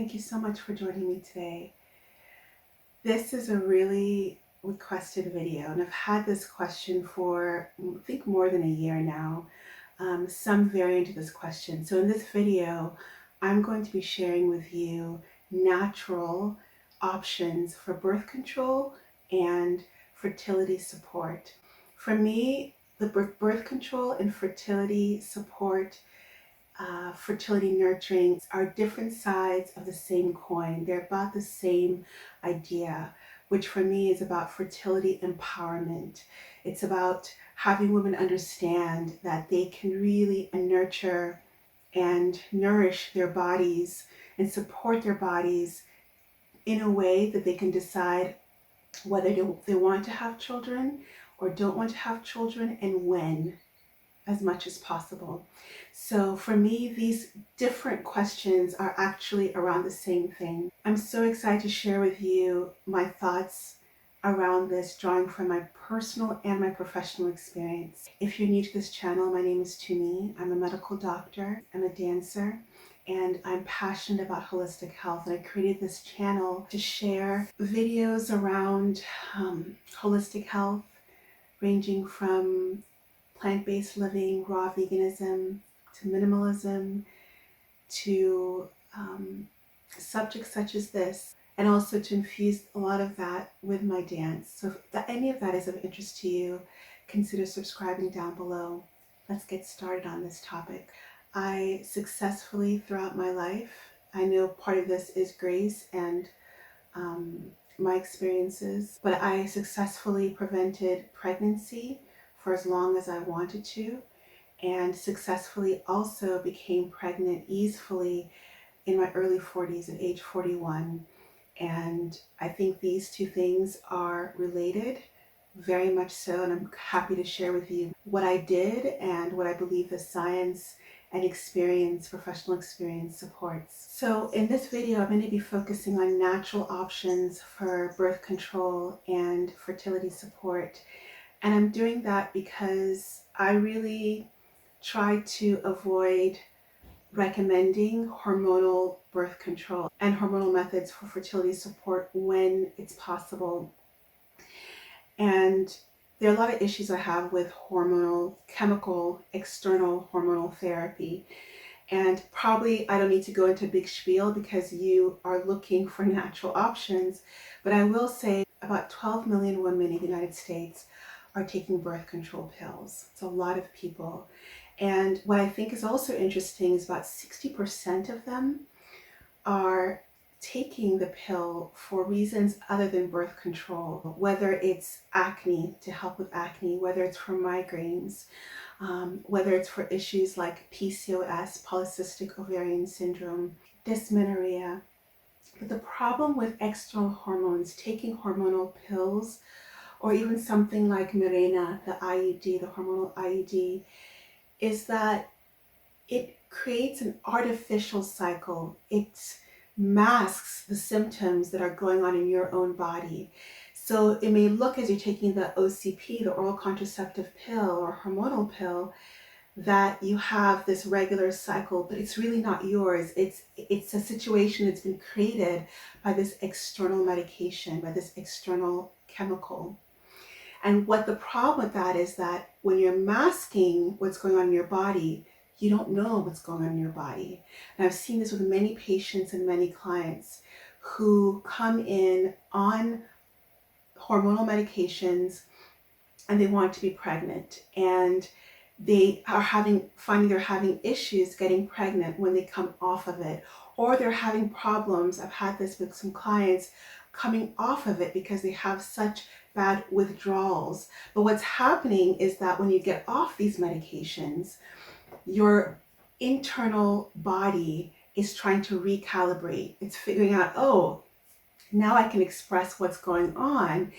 Thank you so much for joining me today. This is a really requested video, and I've had this question for, I think, more than a year now. Some variant of this question. So in this video, I'm going to be sharing with you natural options for birth control and fertility support. For me, the birth control and fertility support, fertility nurturing are different sides of the same coin. They're about the same idea, which for me is about fertility empowerment. It's about having women understand that they can really nurture and nourish their bodies and support their bodies in a way that they can decide whether they want to have children or don't want to have children, and when, as much as possible. So for me, these different questions are actually around the same thing. I'm so excited to share with you my thoughts around this, drawing from my personal and my professional experience. If you're new to this channel, my name is Tumi. I'm a medical doctor, I'm a dancer, and I'm passionate about holistic health. And I created this channel to share videos around holistic health, ranging from plant-based living, raw veganism, to minimalism, to subjects such as this, and also to infuse a lot of that with my dance. So if any of that is of interest to you, consider subscribing down below. Let's get started on this topic. I successfully, throughout my life, I know part of this is grace and my experiences, but I successfully prevented pregnancy for as long as I wanted to, and successfully also became pregnant easily in my early 40s at age 41. And I think these two things are related, very much so, and I'm happy to share with you what I did and what I believe the science and experience, professional experience, supports. So in this video, I'm going to be focusing on natural options for birth control and fertility support. And I'm doing that because I really try to avoid recommending hormonal birth control and hormonal methods for fertility support when it's possible. And there are a lot of issues I have with hormonal, chemical, external hormonal therapy. And probably I don't need to go into a big spiel because you are looking for natural options. But I will say about 12 million women in the United States are taking birth control pills. It's a lot of people. And what I think is also interesting is about 60% of them are taking the pill for reasons other than birth control, whether it's acne, to help with acne, whether it's for migraines, whether it's for issues like PCOS, polycystic ovarian syndrome, dysmenorrhea. But the problem with external hormones, taking hormonal pills, or even something like Mirena, the IUD, the hormonal IUD, is that it creates an artificial cycle. It masks the symptoms that are going on in your own body. So it may look, as you're taking the OCP, the oral contraceptive pill or hormonal pill, that you have this regular cycle, but it's really not yours. It's a situation that's been created by this external medication, by this external chemical. And what the problem with that is that when you're masking what's going on in your body, you don't know what's going on in your body. And I've seen this with many patients and many clients who come in on hormonal medications and they want to be pregnant, and they are finding they're having issues getting pregnant when they come off of it, or they're having problems. I've had this with some clients coming off of it because they have such bad withdrawals. But what's happening is that when you get off these medications, your internal body is trying to recalibrate. It's figuring out, oh, now I can express what's going on.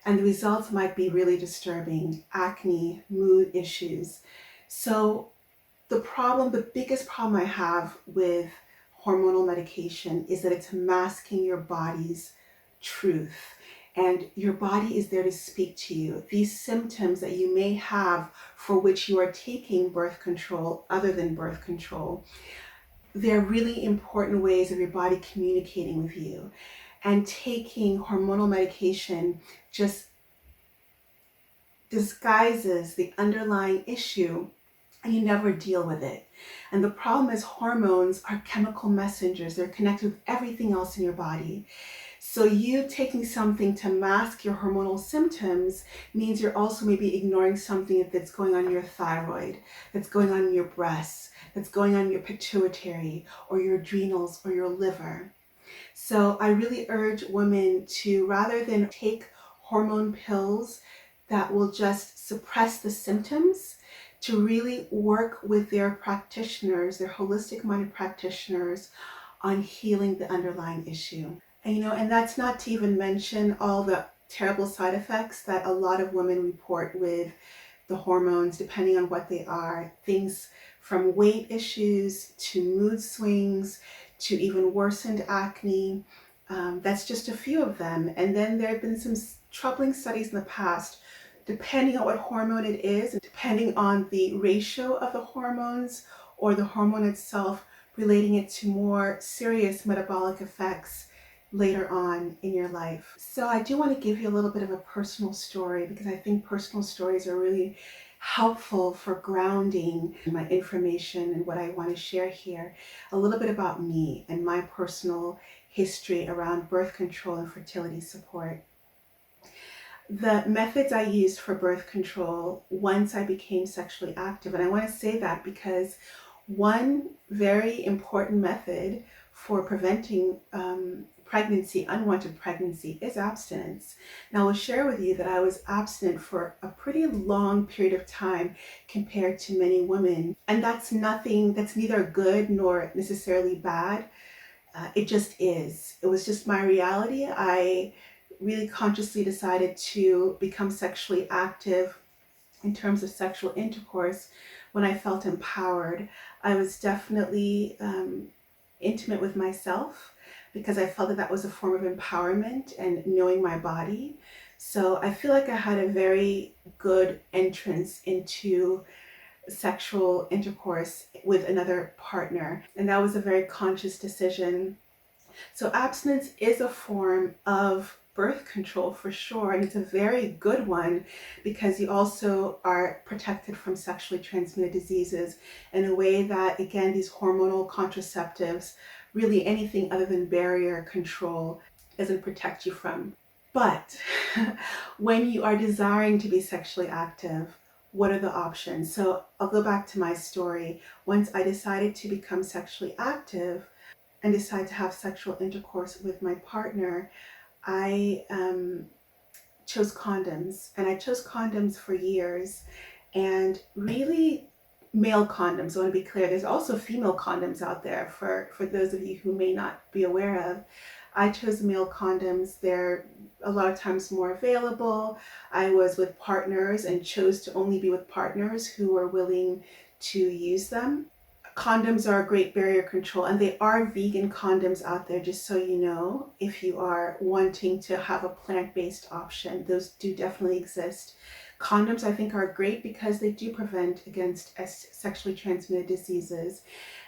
And the results might be really disturbing: acne, mood issues. So the biggest problem I have with hormonal medication is that it's masking your body's truth. And your body is there to speak to you. These symptoms that you may have for which you are taking birth control, other than birth control, they're really important ways of your body communicating with you. And taking hormonal medication just disguises the underlying issue, and you never deal with it. And the problem is, hormones are chemical messengers. They're connected with everything else in your body. So you taking something to mask your hormonal symptoms means you're also maybe ignoring something that's going on in your thyroid, that's going on in your breasts, that's going on in your pituitary or your adrenals or your liver. So I really urge women to, rather than take hormone pills that will just suppress the symptoms, to really work with their practitioners, their holistic minded practitioners, on healing the underlying issue. And that's not to even mention all the terrible side effects that a lot of women report with the hormones, depending on what they are. Things from weight issues to mood swings to even worsened acne. That's just a few of them. And then there have been some troubling studies in the past, depending on what hormone it is, and depending on the ratio of the hormones or the hormone itself, relating it to more serious metabolic effects later on in your life. So I do want to give you a little bit of a personal story, because I think personal stories are really helpful for grounding my information and what I want to share here. A little bit about me and my personal history around birth control and fertility support. The methods I used for birth control once I became sexually active, and I want to say that because one very important method for preventing pregnancy, unwanted pregnancy, is abstinence. Now, I'll share with you that I was abstinent for a pretty long period of time compared to many women. And that's neither good nor necessarily bad. It just is. It was just my reality. I really consciously decided to become sexually active in terms of sexual intercourse when I felt empowered. I was definitely intimate with myself, because I felt that that was a form of empowerment and knowing my body. So I feel like I had a very good entrance into sexual intercourse with another partner, and that was a very conscious decision. So abstinence is a form of birth control for sure, and it's a very good one, because you also are protected from sexually transmitted diseases in a way that, again, these hormonal contraceptives, really anything other than barrier control, doesn't protect you from. But when you are desiring to be sexually active, what are the options? So I'll go back to my story. Once I decided to become sexually active and decide to have sexual intercourse with my partner, I chose condoms, and I chose condoms for years, and really male condoms. I want to be clear, there's also female condoms out there for those of you who may not be aware of. I chose male condoms. They're a lot of times more available. I was with partners and chose to only be with partners who were willing to use them. Condoms are a great barrier control, and they are vegan condoms out there, just so you know, if you are wanting to have a plant-based option. Those do definitely exist. Condoms, I think, are great because they do prevent against sexually transmitted diseases.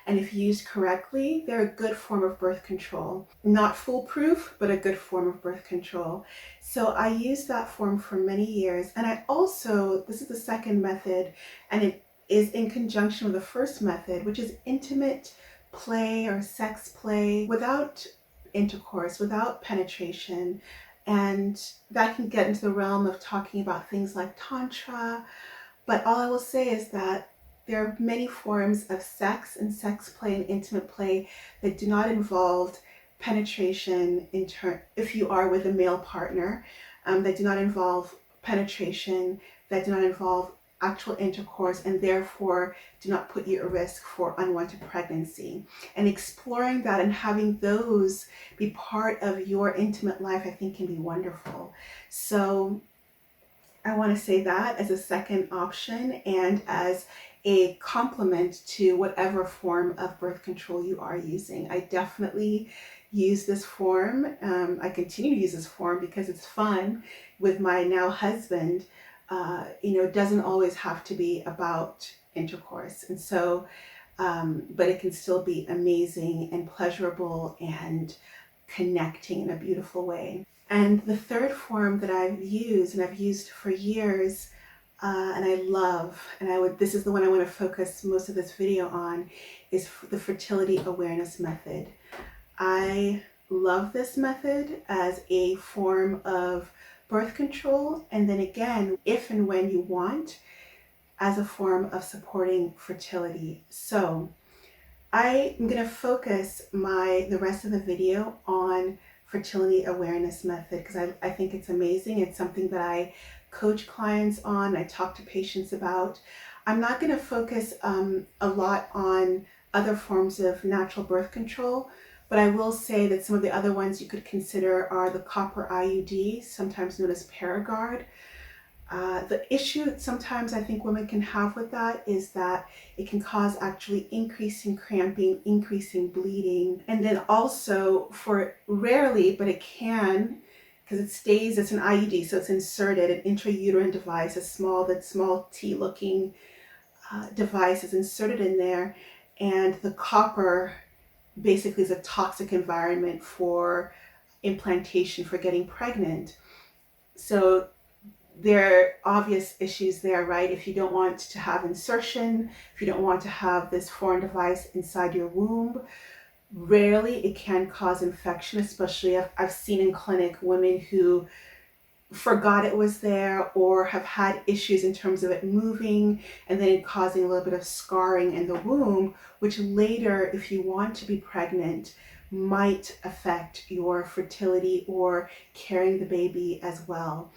And if used correctly, they're a good form of birth control. Not foolproof, but a good form of birth control. So I used that form for many years. And I also, this is the second method, and it is in conjunction with the first method, which is intimate play or sex play without intercourse, without penetration. And that can get into the realm of talking about things like Tantra. But all I will say is that there are many forms of sex and sex play and intimate play that do not involve penetration if you are with a male partner, that do not involve penetration, that do not involve actual intercourse, and therefore do not put you at risk for unwanted pregnancy. And exploring that and having those be part of your intimate life, I think, can be wonderful. So I want to say that as a second option and as a complement to whatever form of birth control you are using. I definitely use this form. I continue to use this form because it's fun with my now husband. It doesn't always have to be about intercourse. And so but it can still be amazing and pleasurable and connecting in a beautiful way. And the third form that I've used, and I've used for years, and I love, and this is the one I want to focus most of this video on, is the fertility awareness method. I love this method as a form of birth control, and then again, if and when you want, as a form of supporting fertility. So I am going to focus the rest of the video on fertility awareness method because I think it's amazing. It's something that I coach clients on, I talk to patients about. I'm not going to focus a lot on other forms of natural birth control, but I will say that some of the other ones you could consider are the copper IUD, sometimes known as Paragard. The issue that sometimes I think women can have with that is that it can cause actually increasing cramping, increasing bleeding, and then also rarely, but it can, because it's an IUD, so it's inserted, an intrauterine device, that small T-looking device is inserted in there, and the copper basically is a toxic environment for implantation, for getting pregnant. So there are obvious issues there, right? If you don't want to have insertion, if you don't want to have this foreign device inside your womb, rarely it can cause infection, especially I've seen in clinic women who forgot it was there or have had issues in terms of it moving and then it causing a little bit of scarring in the womb, which later, if you want to be pregnant, might affect your fertility or carrying the baby as well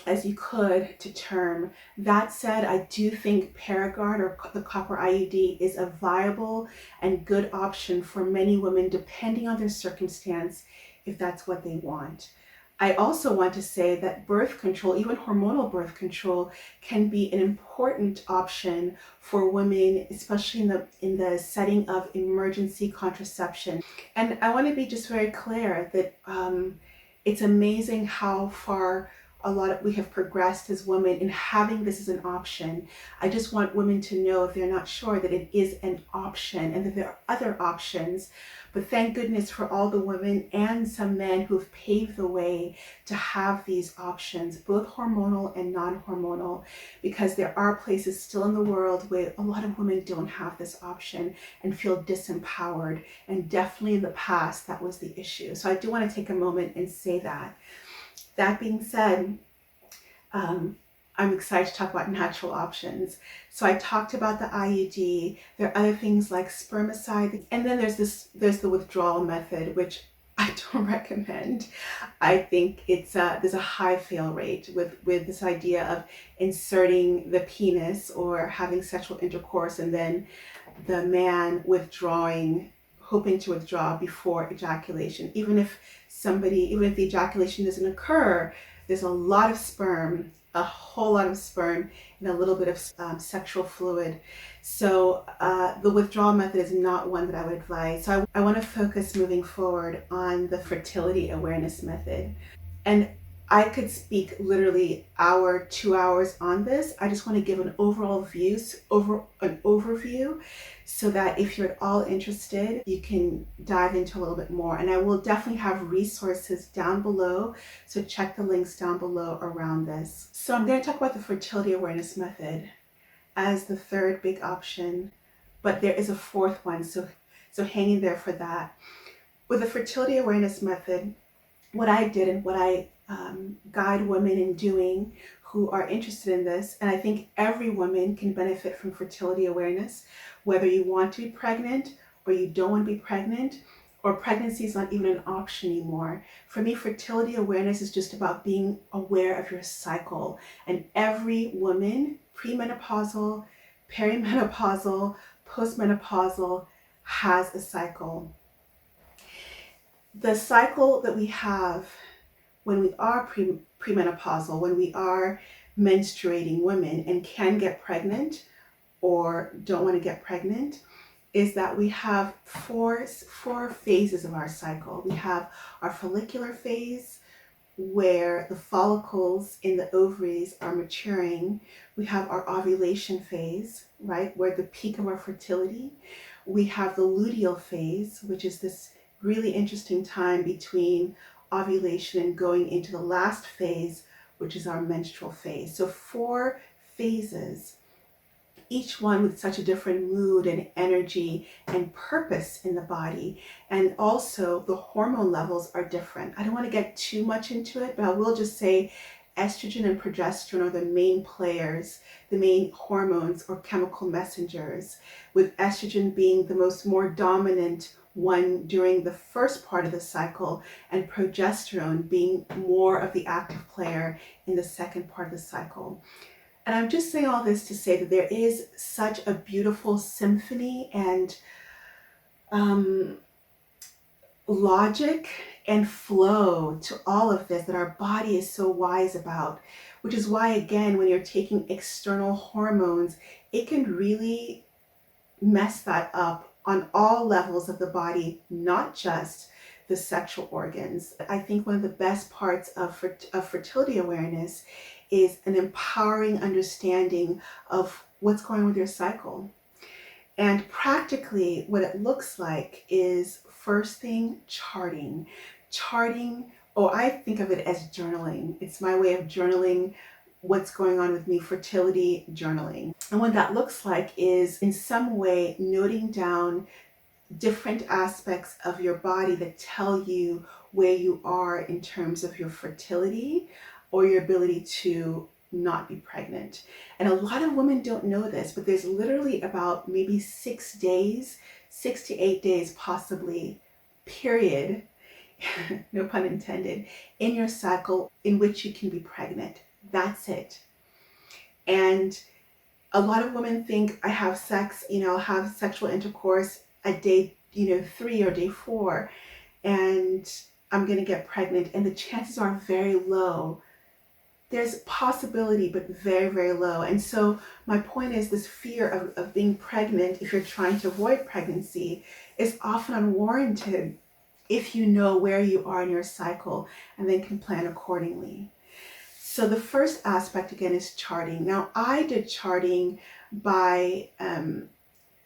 as you could to term. That said, I do think Paragard or the copper IUD is a viable and good option for many women depending on their circumstance if that's what they want. I also want to say that birth control, even hormonal birth control, can be an important option for women, especially in the setting of emergency contraception. And I want to be just very clear that it's amazing how far we have progressed as women in having this as an option. I just want women to know, if they're not sure, that it is an option and that there are other options. But thank goodness for all the women and some men who've paved the way to have these options, both hormonal and non-hormonal, because there are places still in the world where a lot of women don't have this option and feel disempowered. And definitely in the past, that was the issue. So I do want to take a moment and say that. That being said, I'm excited to talk about natural options. So I talked about the IUD. There are other things like spermicide, and then there's the withdrawal method, which I don't recommend. I think there's a high fail rate with this idea of inserting the penis or having sexual intercourse and then the man hoping to withdraw before ejaculation. Even if the ejaculation doesn't occur, there's a lot of sperm, a whole lot of sperm, and a little bit of sexual fluid. So the withdrawal method is not one that I would advise. So I want to focus moving forward on the fertility awareness method. And I could speak literally 2 hours on this. I just want to give an overview so that if you're at all interested, you can dive into a little bit more. And I will definitely have resources down below, so check the links down below around this. So I'm going to talk about the fertility awareness method as the third big option, but there is a fourth one, so hang in there for that. With the fertility awareness method, what I did and what I guide women in doing who are interested in this, and I think every woman can benefit from fertility awareness, whether you want to be pregnant or you don't want to be pregnant, or pregnancy is not even an option anymore. For me, fertility awareness is just about being aware of your cycle. And every woman, premenopausal, perimenopausal, postmenopausal, has a cycle. The cycle that we have when we are premenopausal, when we are menstruating women and can get pregnant or don't want to get pregnant, is that we have four phases of our cycle. We have our follicular phase, where the follicles in the ovaries are maturing. We have our ovulation phase, right, where the peak of our fertility. We have the luteal phase, which is this really interesting time between ovulation and going into the last phase, which is our menstrual phase. So 4 phases, each one with such a different mood and energy and purpose in the body. And also the hormone levels are different. I don't want to get too much into it, but I will just say estrogen and progesterone are the main players, the main hormones or chemical messengers, with estrogen being the more dominant one during the first part of the cycle, and progesterone being more of the active player in the second part of the cycle. And I'm just saying all this to say that there is such a beautiful symphony and logic and flow to all of this that our body is so wise about, which is why, again, when you're taking external hormones, it can really mess that up on all levels of the body, not just the sexual organs. I think one of the best parts of fertility awareness is an empowering understanding of what's going on with your cycle. And practically what it looks like is, first thing, charting. Charting, I think of it as journaling. It's my way of journaling what's going on with me, fertility journaling. And what that looks like is in some way noting down different aspects of your body that tell you where you are in terms of your fertility or your ability to not be pregnant. And a lot of women don't know this, but there's literally about maybe 6 days, 6 to 8 days possibly, period, no pun intended, in your cycle in which you can be pregnant. That's it. And a lot of women think, I have sex, I'll have sexual intercourse at day 3 or day 4, and I'm going to get pregnant. And the chances are very low. There's possibility, but very, very low. And so my point is, this fear of being pregnant, if you're trying to avoid pregnancy, is often unwarranted if you know where you are in your cycle and then can plan accordingly. So the first aspect, again, is charting. Now, I did charting by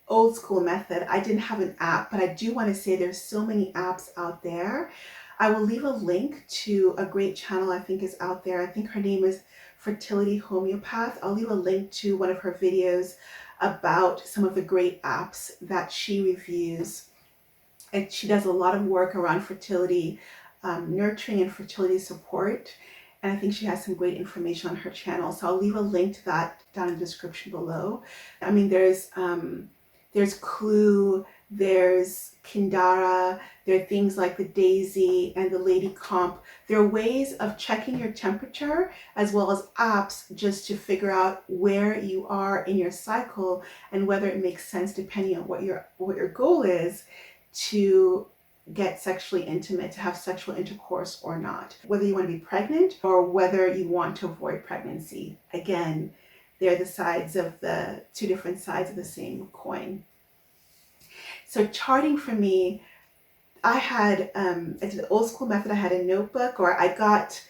old school method. I didn't have an app, but I do want to say there's so many apps out there. I will leave a link to a great channel I think is out there. I think her name is Fertility Homeopath. I'll leave a link to one of her videos about some of the great apps that she reviews. And she does a lot of work around fertility nurturing and fertility support. And I think she has some great information on her channel. So I'll leave a link to that down in the description below. I mean, there's Clue, there's Kindara, there are things like the Daisy and the Lady Comp. There are ways of checking your temperature as well as apps just to figure out where you are in your cycle and whether it makes sense, depending on what your goal is, to get sexually intimate, to have sexual intercourse or not. Whether you want to be pregnant or whether you want to avoid pregnancy. Again, they're the 2 different sides of the same coin. So charting for me, I did the old school method. I had a notebook, or I got,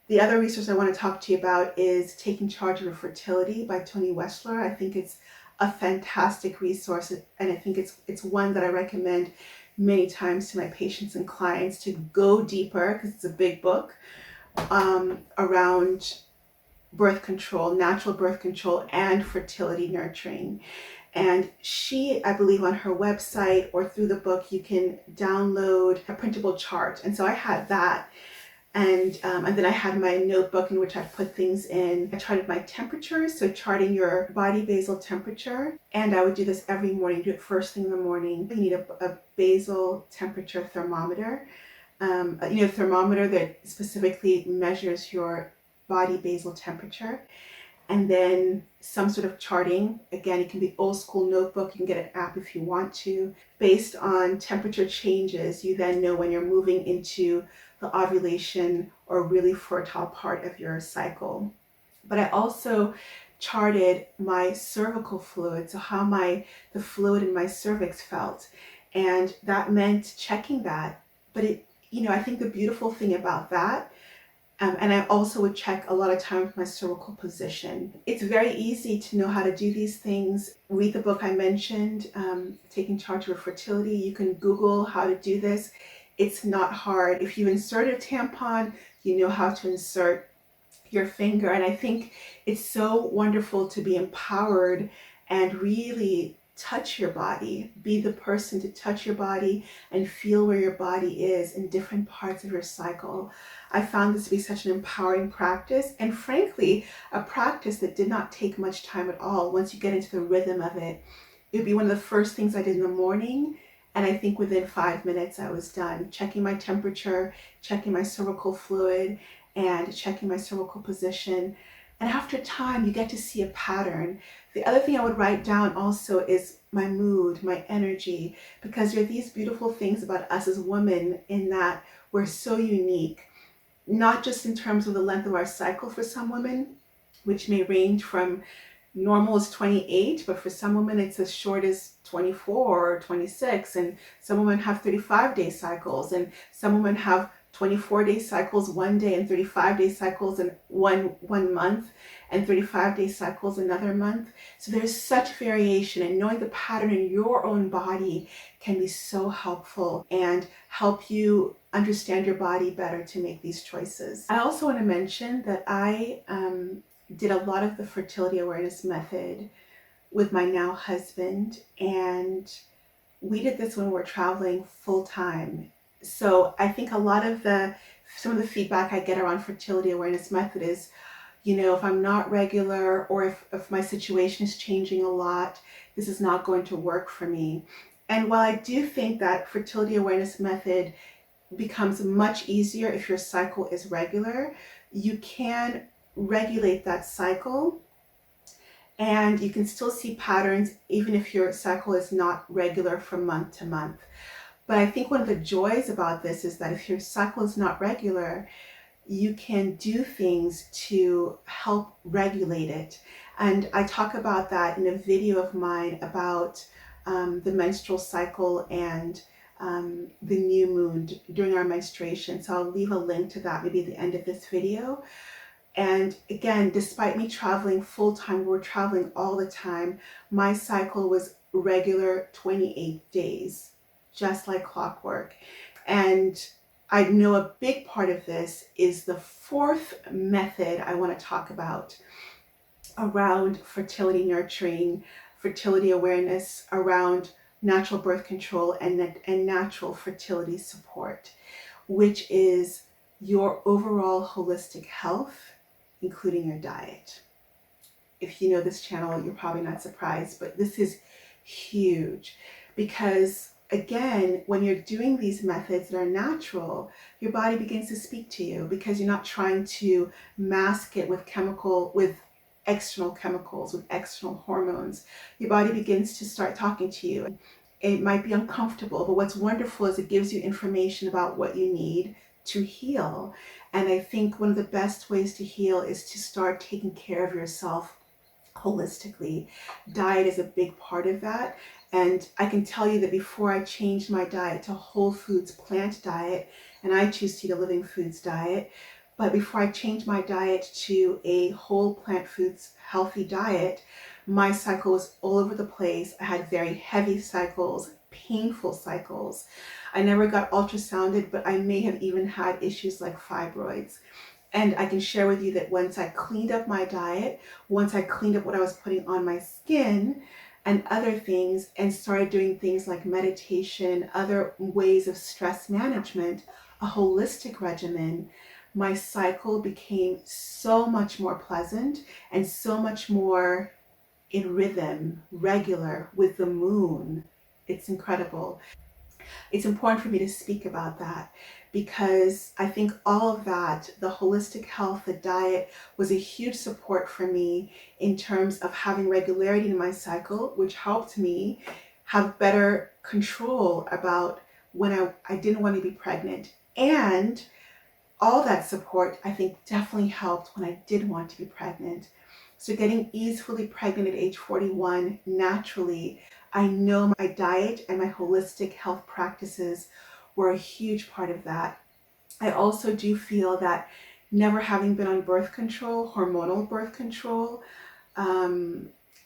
the other resource I want to talk to you about is Taking Charge of Your Fertility by Tony Wessler. I think it's a fantastic resource, and I think it's one that I recommend many times to my patients and clients to go deeper, because it's a big book around birth control, natural birth control, and fertility nurturing. And she, I believe on her website or through the book, you can download a printable chart. And so I had that. And then I had my notebook in which I put things in. I charted my temperatures, so charting your body basal temperature. And I would do this every morning, do it first thing in the morning. You need a basal temperature thermometer. A thermometer that specifically measures your body basal temperature. And then some sort of charting. Again, it can be old school notebook. You can get an app if you want to. Based on temperature changes, you then know when you're moving into the ovulation or really fertile part of your cycle. But I also charted my cervical fluid, so how the fluid in my cervix felt. And that meant checking that. But I think the beautiful thing about that, And I also would check a lot of times my cervical position. It's very easy to know how to do these things. Read the book I mentioned, Taking Charge of Your Fertility. You can Google how to do this. It's not hard. If you insert a tampon, you know how to insert your finger. And I think it's so wonderful to be empowered and really touch your body, be the person to touch your body and feel where your body is in different parts of your cycle. I found this to be such an empowering practice, and frankly, a practice that did not take much time at all. Once you get into the rhythm of it, it would be one of the first things I did in the morning. And I think within 5 minutes I was done, checking my temperature, checking my cervical fluid, and checking my cervical position. And after time, you get to see a pattern. The other thing I would write down also is my mood, my energy, because there are these beautiful things about us as women in that we're so unique, not just in terms of the length of our cycle for some women, which may range from normal is 28, but for some women it's as short as 24 or 26, and some women have 35-day cycles, and some women have 24-day cycles one day and 35-day cycles in one month and 35-day cycles another month. So there's such variation, and knowing the pattern in your own body can be so helpful and help you understand your body better to make these choices. I also want to mention that I did a lot of the fertility awareness method with my now husband, and we did this when we were traveling full time. So I think some of the feedback I get around fertility awareness method is, if I'm not regular, or if my situation is changing a lot, this is not going to work for me. And while I do think that fertility awareness method becomes much easier if your cycle is regular, you can regulate that cycle and you can still see patterns even if your cycle is not regular from month to month. But I think one of the joys about this is that if your cycle is not regular, you can do things to help regulate it. And I talk about that in a video of mine about the menstrual cycle and the new moon during our menstruation. So I'll leave a link to that maybe at the end of this video. And again, despite me traveling full time, we're traveling all the time, my cycle was regular 28 days, just like clockwork. And I know a big part of this is the fourth method I want to talk about around fertility nurturing, fertility awareness, around natural birth control and natural fertility support, which is your overall holistic health, including your diet. If you know this channel, you're probably not surprised, but this is huge because, again, when you're doing these methods that are natural, your body begins to speak to you because you're not trying to mask it with external chemicals, with external hormones. Your body begins to start talking to you. It might be uncomfortable, but what's wonderful is it gives you information about what you need to heal. And I think one of the best ways to heal is to start taking care of yourself holistically. Diet is a big part of that. And I can tell you that before I changed my diet to whole foods plant diet, and I choose to eat a living foods diet, but before I changed my diet to a whole plant foods healthy diet, my cycle was all over the place. I had very heavy cycles, painful cycles. I never got ultrasounded, but I may have even had issues like fibroids. And I can share with you that once I cleaned up my diet, once I cleaned up what I was putting on my skin and other things, and started doing things like meditation, other ways of stress management, a holistic regimen, my cycle became so much more pleasant and so much more in rhythm, regular with the moon. It's incredible. It's important for me to speak about that because I think all of that, the holistic health, the diet, was a huge support for me in terms of having regularity in my cycle, which helped me have better control about when I didn't want to be pregnant. And all that support, I think, definitely helped when I did want to be pregnant. So getting easily pregnant at age 41 naturally, I know my diet and my holistic health practices were a huge part of that. I also do feel that never having been on birth control, hormonal birth control,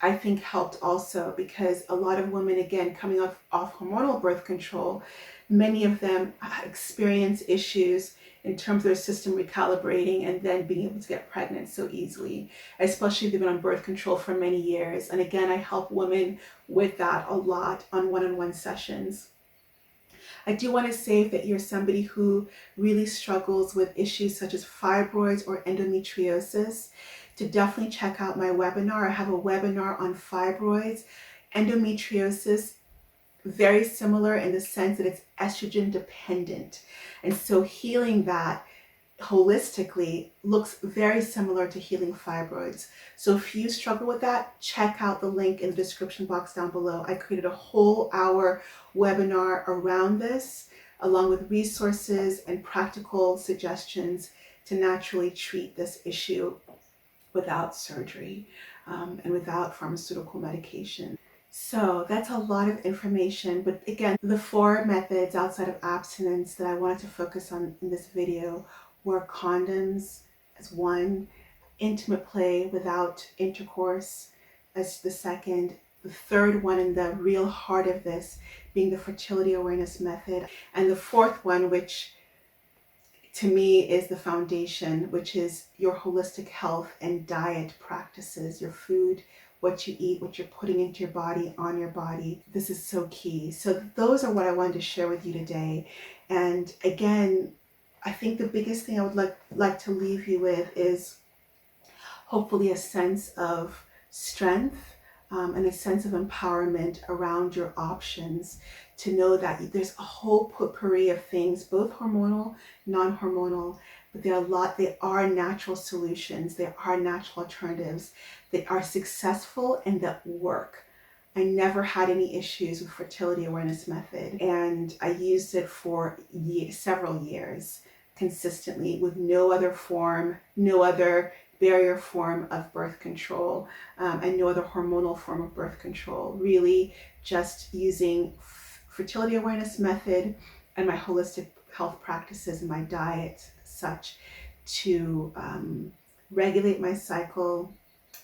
I think helped also, because a lot of women, again, coming off hormonal birth control, many of them experience issues in terms of their system recalibrating and then being able to get pregnant so easily, especially if they've been on birth control for many years. And again, I help women with that a lot on one-on-one sessions. I do want to say that you're somebody who really struggles with issues such as fibroids or endometriosis, to definitely check out my webinar. I have a webinar on fibroids, endometriosis, very similar in the sense that it's estrogen dependent. And so healing that holistically looks very similar to healing fibroids. So if you struggle with that, check out the link in the description box down below. I created a whole hour webinar around this, along with resources and practical suggestions to naturally treat this issue without surgery and without pharmaceutical medication. So that's a lot of information, but again, the 4 methods outside of abstinence that I wanted to focus on in this video were condoms as one, intimate play without intercourse as the second, the third one, and the real heart of this being the fertility awareness method, and the fourth one, which to me is the foundation, which is your holistic health and diet practices, your food, what you eat, what you're putting into your body, on your body. This is so key. So those are what I wanted to share with you today. And again, I think the biggest thing I would like to leave you with is hopefully a sense of strength and a sense of empowerment around your options, to know that there's a whole potpourri of things, both hormonal, non-hormonal, but they are natural solutions, there are natural alternatives that are successful and that work. I never had any issues with fertility awareness method, and I used it for several years consistently with no other form, no other barrier form of birth control, and no other hormonal form of birth control. Really just using fertility awareness method and my holistic health practices and my diet such to regulate my cycle,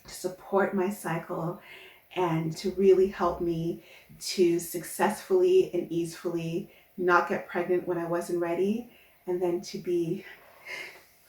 to support my cycle, and to really help me to successfully and easily not get pregnant when I wasn't ready, and then to be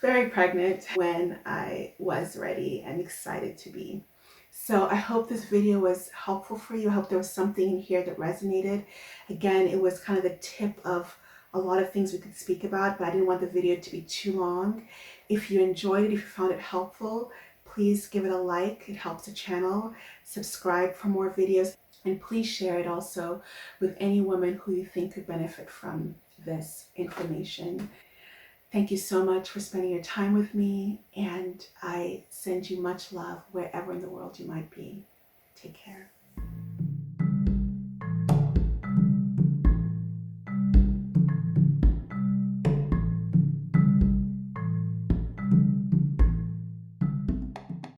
very pregnant when I was ready and excited to be. So I hope this video was helpful for you. I hope there was something in here that resonated. Again, it was kind of the tip of a lot of things we could speak about, but I didn't want the video to be too long. If you enjoyed it, if you found it helpful, please give it a like. It helps the channel. Subscribe for more videos, and please share it also with any woman who you think could benefit from this information. Thank you so much for spending your time with me, and I send you much love wherever in the world you might be. Take care.